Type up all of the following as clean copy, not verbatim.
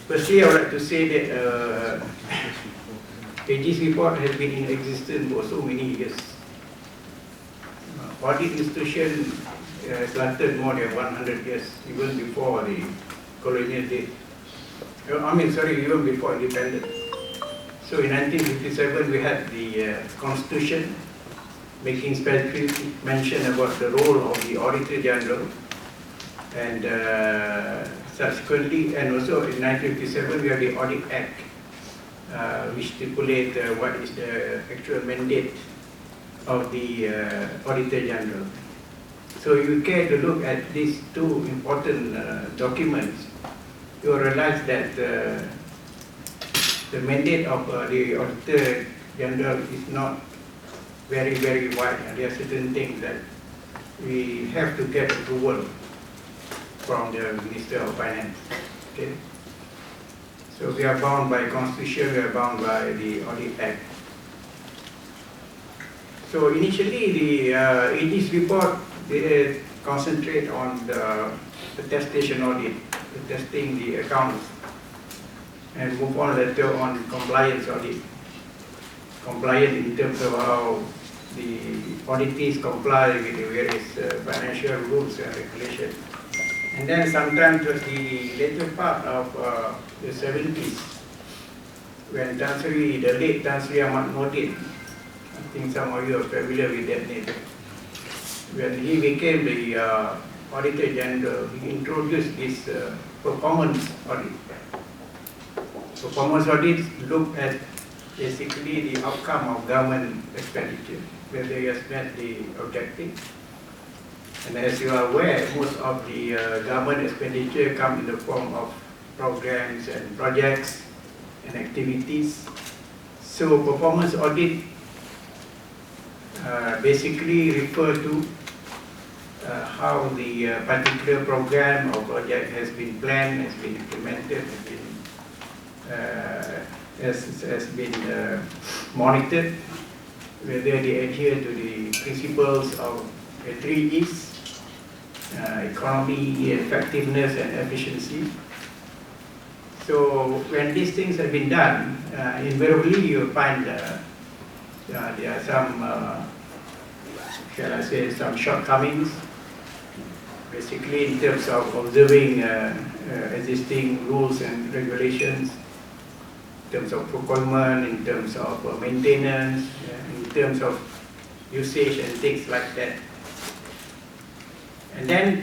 Firstly, I would like to say that AG's report has been in existence for so many years. Audit institution lasted more than 100 years, even before the colonial days. Even before independence. So in 1957, we had the Constitution making specific mention about the role of the Auditor-General, and subsequently, and also in 1957, we have the Audit Act, which stipulates what is the actual mandate of the Auditor-General. So if you care to look at these two important documents, you will realize that the mandate of the Auditor-General is not very, very wide. There are certain things that we have to get approval from the Minister of Finance. Okay? So we are bound by Constitution, we are bound by the Audit Act. So initially, the AG's report, they concentrate on the attestation audit, testing the accounts, and move on later on compliance audit. Compliance in terms of how the auditees comply with the various financial rules and regulations. And then sometime towards the later part of the 70s, when the late Tan Sri Ahmad Nordin, I think some of you are familiar with that name, when he became the Auditor-General, he introduced this performance audit. Performance audits look at basically the outcome of government expenditure, whether it has met the objective. And as you are aware, most of the government expenditure come in the form of programs and projects and activities. So performance audit basically refer to how the particular program or project has been planned, has been implemented, has been monitored, whether they adhere to the principles of the 3 E's, economy, effectiveness, and efficiency. So when these things have been done, invariably you find there are some, shall I say, some shortcomings, basically in terms of observing existing rules and regulations, in terms of procurement, in terms of maintenance, in terms of usage and things like that. And then,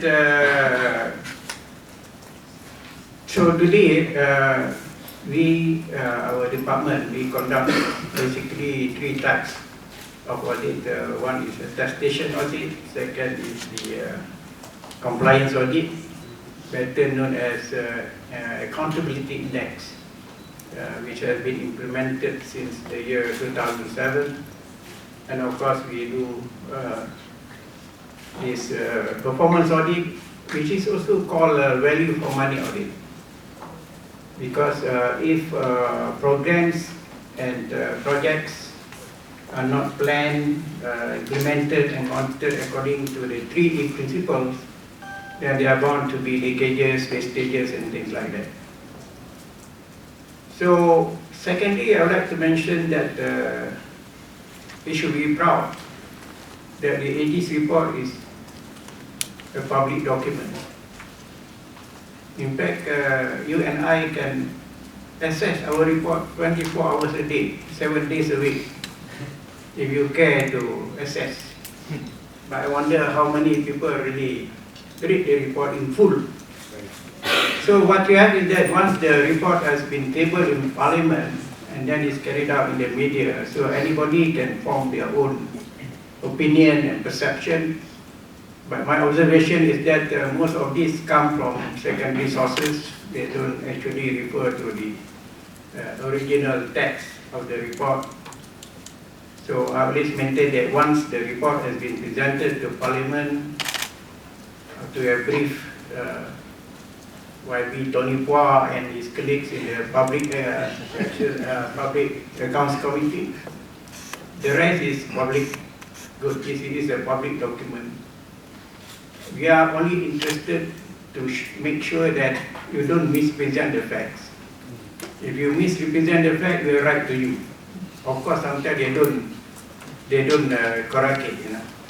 so today, our department, we conduct basically 3 types of audit. One is attestation audit, second is the compliance audit, better known as accountability index, which has been implemented since the year 2007. And of course, we do this performance audit, which is also called value for money audit. Because if programs and projects are not planned, implemented and monitored according to the 3 E principles, then they are bound to be leakages, wastages and things like that. So secondly, I would like to mention that we should be proud that the AG's report is a public document. In fact, you and I can access our report 24 hours a day, 7 days a week, if you care to access. But I wonder how many people really read the report in full. So what you have is that once the report has been tabled in Parliament and then is carried out in the media, so anybody can form their own opinion and perception. But my observation is that most of these come from secondary sources. They don't actually refer to the original text of the report. So I always maintain that once the report has been presented to Parliament, to a brief YB Tony Pua and his colleagues in the Public Accounts Committee, the rest is public good. It is a public document. We are only interested to make sure that you don't mispresent the facts. If you misrepresent the fact, we'll write to you. Of course, sometimes they don't correct it,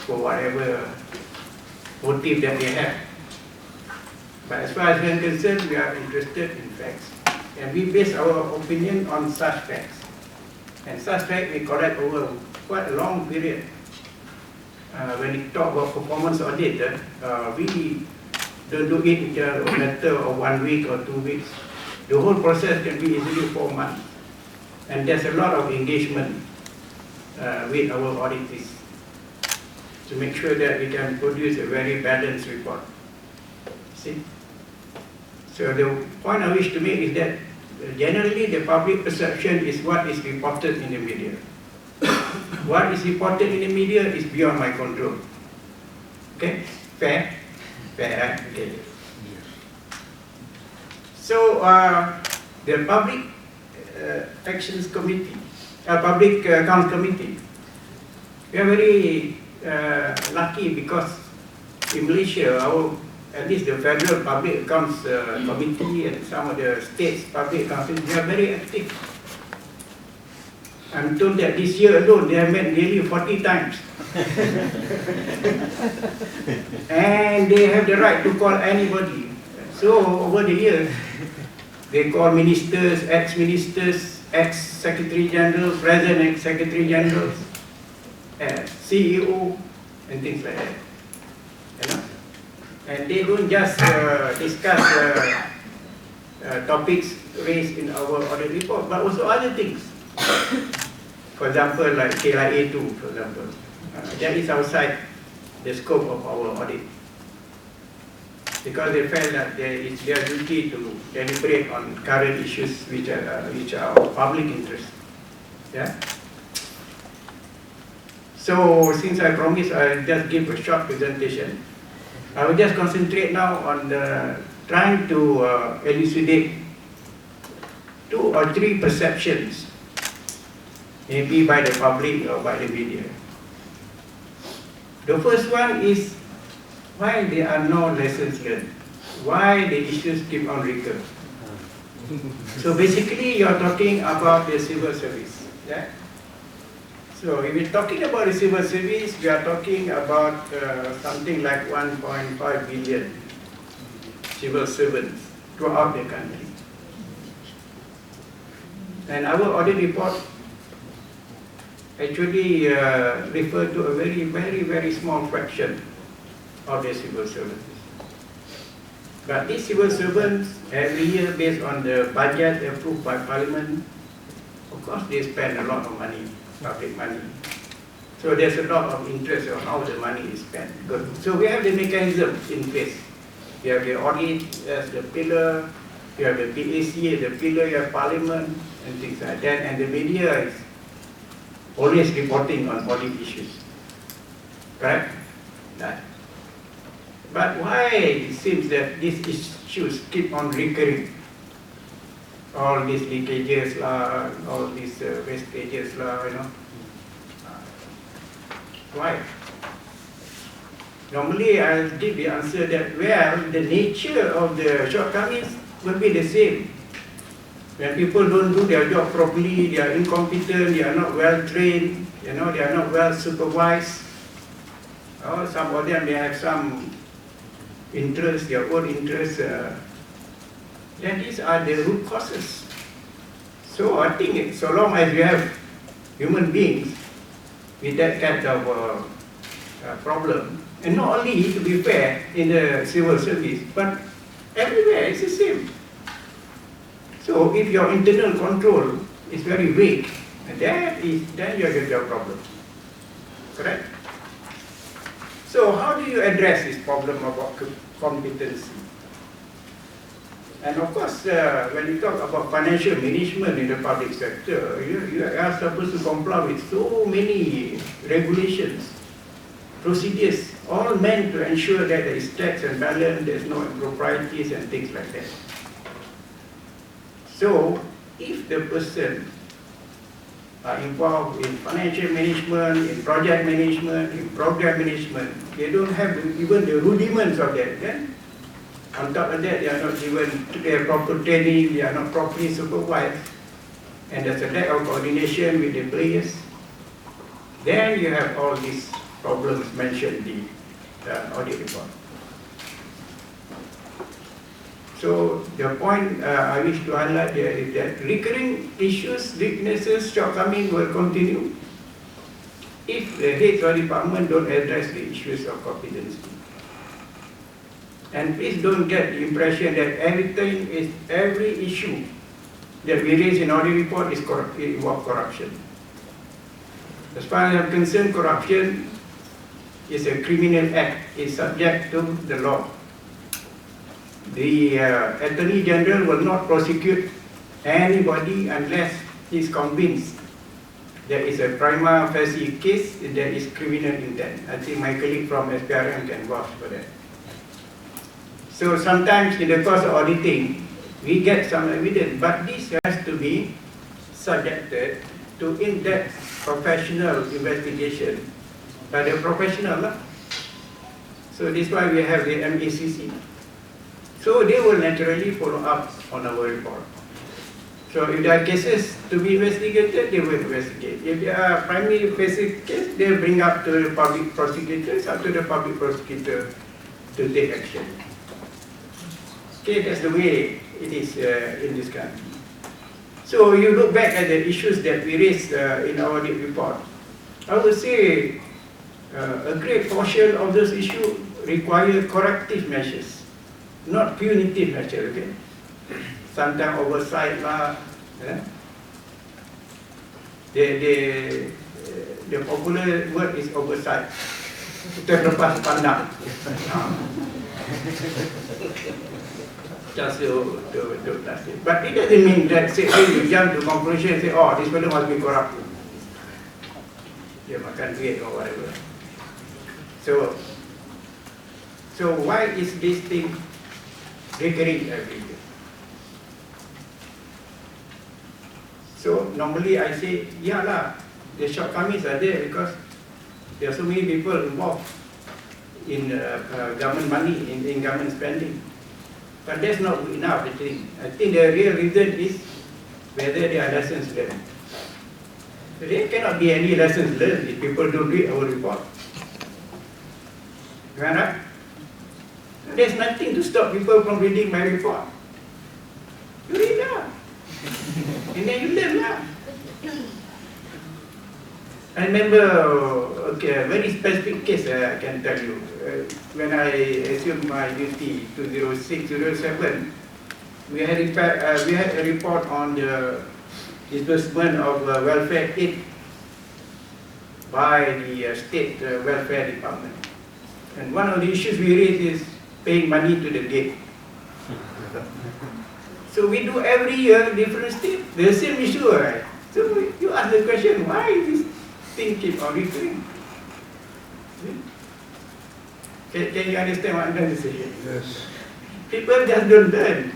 for whatever motive that they have. But as far as we are concerned, we are interested in facts. And we base our opinion on such facts. And such facts we correct over quite a long period. When we talk about performance audit, we don't do it in a matter of 1 week or 2 weeks. The whole process can be easily 4 months. And there's a lot of engagement with our auditors to make sure that we can produce a very balanced report. See? So the point I wish to make is that generally the public perception is what is reported in the media. What is reported in the media is beyond my control. Okay? Fair? Fair, right? Okay. So the Public Actions Committee, Public Accounts Committee, we are very lucky because in Malaysia, at least the Federal Public Accounts Committee and some of the states' public accounts, they are very active. I'm told that this year alone they have met nearly 40 times. And they have the right to call anybody. So over the years, they call ministers, ex-ministers, ex-secretary general, present ex-secretary generals, CEO, and things like that. And they don't just discuss topics raised in our audit report, but also other things. For example, like KLIA2, for example. That is outside the scope of our audit. Because they felt that it's their duty to deliberate on current issues which are of public interest. Yeah? So, since I promised I'll just give a short presentation, I will just concentrate now on trying to elucidate 2 or 3 perceptions, maybe by the public or by the media. The first one is why there are no lessons learned, why the issues keep on recurring. So basically you're talking about the civil service. Yeah? So if we're talking about the civil service, we are talking about something like 1.5 billion civil servants throughout the country. And our audit report actually refer to a very small fraction of the civil servants. But these civil servants, every year based on the budget approved by Parliament, of course they spend a lot of money, public money. So there's a lot of interest on how the money is spent. Good. So we have the mechanism in place. We have the audit as the pillar, you have the PAC as the pillar, you have Parliament and things like that, and the media is always reporting on audit issues. Correct? Right. But why it seems that these issues keep on recurring? All these leakages, all these wastages, Why? Normally I'll give the answer that, well, the nature of the shortcomings will be the same. When people don't do their job properly, they are incompetent, they are not well trained, they are not well supervised. Or some of them may have some interest, their own interest. Then these are the root causes. So I think so long as you have human beings with that kind of problem, and not only, to be fair, in the civil service, but everywhere it's the same. So if your internal control is very weak, then you have your problem. Correct? So how do you address this problem about competency? And of course, when you talk about financial management in the public sector, you are supposed to comply with so many regulations, procedures, all meant to ensure that there is tax and balance, there is no improprieties and things like that. So, if the person are involved in financial management, in project management, in program management, they don't have even the rudiments of that, then On top of that, they are not given their proper training, they are not properly supervised, and there's a lack of coordination with the players. Then you have all these problems mentioned in the audit report. So the point I wish to highlight here is that recurring issues, weaknesses, shortcomings will continue if the heads of department don't address the issues of competency. And please don't get the impression that every issue that we raise in audit report is involve corruption. As far as I'm concerned, corruption is a criminal act, is subject to the law. The Attorney-General will not prosecute anybody unless he is convinced there is a prima facie case that is criminal intent. I think my colleague from SPRM can vouch for that. So sometimes in the course of auditing, we get some evidence, but this has to be subjected to in-depth professional investigation by the professional. So this is why we have the MACC. So they will naturally follow up on our report. So if there are cases to be investigated, they will investigate. If there are primary facie case, they will bring up to the public prosecutors, up to the public prosecutor to take action. Okay, that's the way it is in this country. So you look back at the issues that we raised in our audit report. I would say a great portion of those issues require corrective measures, not punitive measures. Okay? Sometimes oversight lah. The popular word is oversight. Terlepas pandang. Just to plastic. But it doesn't mean that say you jump to conclusion and say, oh, this fellow must be corrupt. Dia makan duit or whatever. So why is this thing recurring every year? So normally I say, yeah lah, the shortcomings are there because there are so many people involved in government money, in government spending. But that's not good enough, I think. I think the real reason is whether there are lessons learned. So there cannot be any lessons learned if people don't read our report. Right? There's nothing to stop people from reading my report. You read lah. And then you learn lah. I remember, okay, a very specific case I can tell you. When I assumed my duty 2006-07, we had a report on the disbursement of welfare aid by the state welfare department. And one of the issues we raised is paying money to the gate. So we do every year different state, the same issue, right? So you ask the question, why this thing keep on recurring? Can you understand what I'm trying to say? Yes. People just don't learn.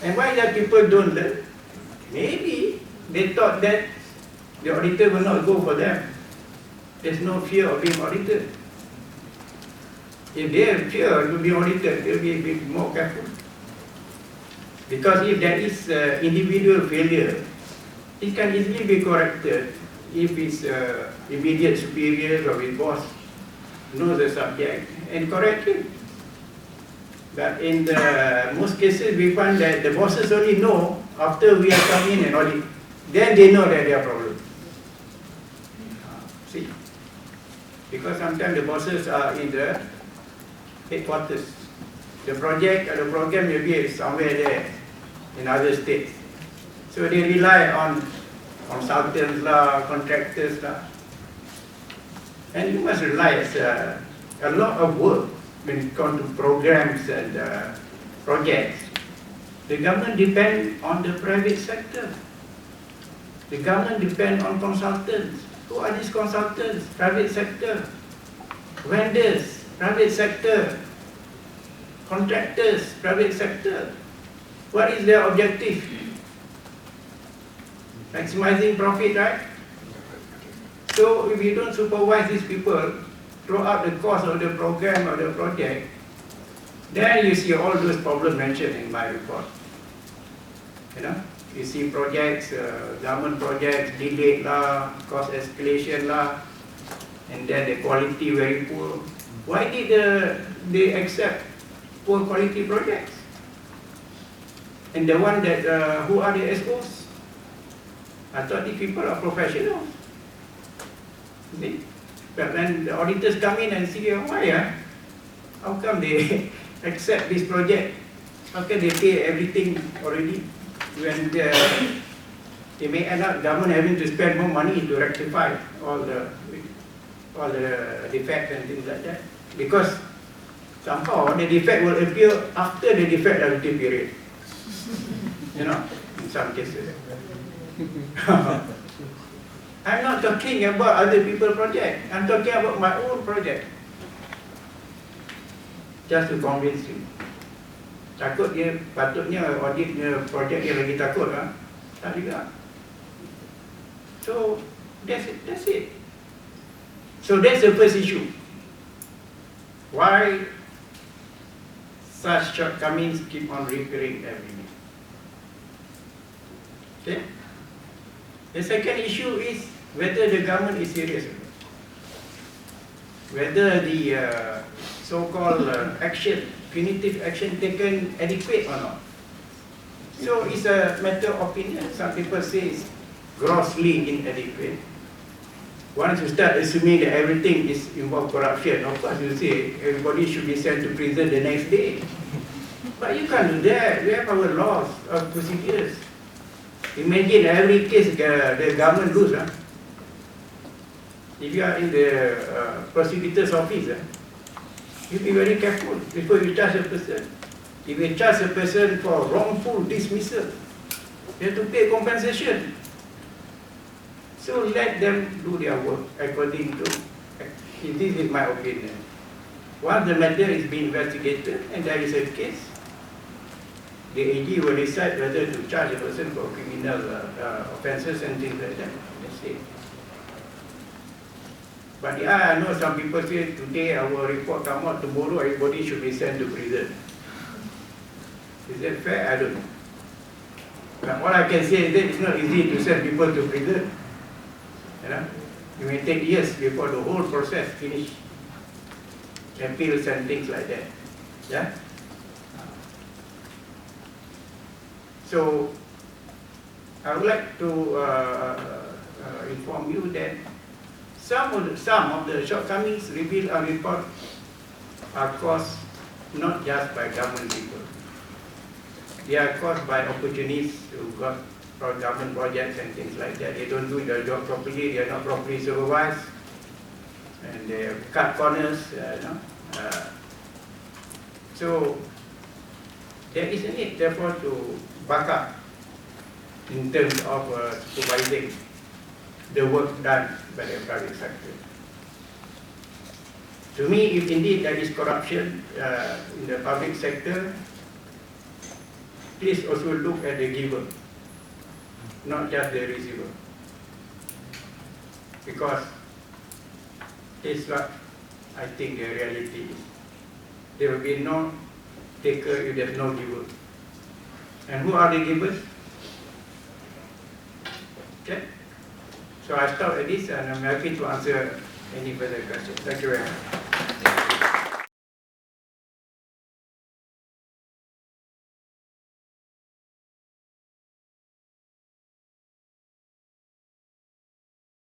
And why that people don't learn? Maybe they thought that the auditor will not go for them. There's no fear of being audited. If they have fear to be audited, they'll be a bit more careful. Because if there is individual failure, it can easily be corrected if his immediate superiors or his boss knows the subject and correct him. But in most cases, we find that the bosses only know after we have come in and audit. Then they know that there are problems. See? Because sometimes the bosses are in the headquarters. The project or the program maybe is somewhere there in other states. So they rely on consultants lah, contractors lah. And you must realize a lot of work when it comes to programs and projects. The government depends on the private sector. The government depends on consultants. Who are these consultants? Private sector. Vendors, private sector. Contractors, private sector. What is their objective? Maximizing profit, right? So if you don't supervise these people, throughout the course of the program or the project, then you see all those problems mentioned in my report. You know, you see projects, government projects delayed lah, cost escalation lah, and then the quality very poor. Why did they accept poor quality projects? And the one that, who are the SOs? I thought these people are professionals. See? But when the auditors come in and see, why? How come they accept this project? How can they pay everything already? When they may end up government having to spend more money to rectify all the defects and things like that. Because somehow the defect will appear after the defectivity period. You know, in some cases. I'm not talking about other people's project. I'm talking about my own project. Just to convince you. Takut dia, patutnya auditnya projek dia lagi takut lah. Tak juga. So, that's it. So that's the first issue. Why such shortcomings keep on recurring every year? Okay? The second issue is whether the government is serious. Whether the so-called action, punitive action taken adequate or not. So it's a matter of opinion. Some people say it's grossly inadequate. Once you start assuming that everything is involved corruption, of course you say everybody should be sent to prison the next day. But you can't do that. We have our laws, our procedures. Imagine every case the government lose. If you are in the prosecutor's office, you be very careful before you charge a person. If you charge a person for wrongful dismissal, you have to pay compensation. So let them do their work according to, this is my opinion. Once the matter is being investigated and there is a case, the AG will decide whether to charge a person for criminal offences and things like that. That's it. But yeah, I know some people say today our report come out, tomorrow everybody should be sent to prison. Is that fair? I don't know. But all I can say is that it's not easy to send people to prison. You know, it may take years before the whole process finish. Appeals and things like that. Yeah. So I would like to inform you that some of the shortcomings revealed in our report are caused not just by government people. They are caused by opportunists who got government projects and things like that. They don't do their job properly, they are not properly supervised, and they cut corners, so there is a need, therefore, to back up in terms of supervising the work done by the private sector. To me, if indeed there is corruption in the public sector, please also look at the giver, not just the receiver. Because this is what I think the reality is. There will be no taker if there is no giver. And who are the givers? Okay? So I stop at this and I'm happy to answer any further questions. Thank you very much.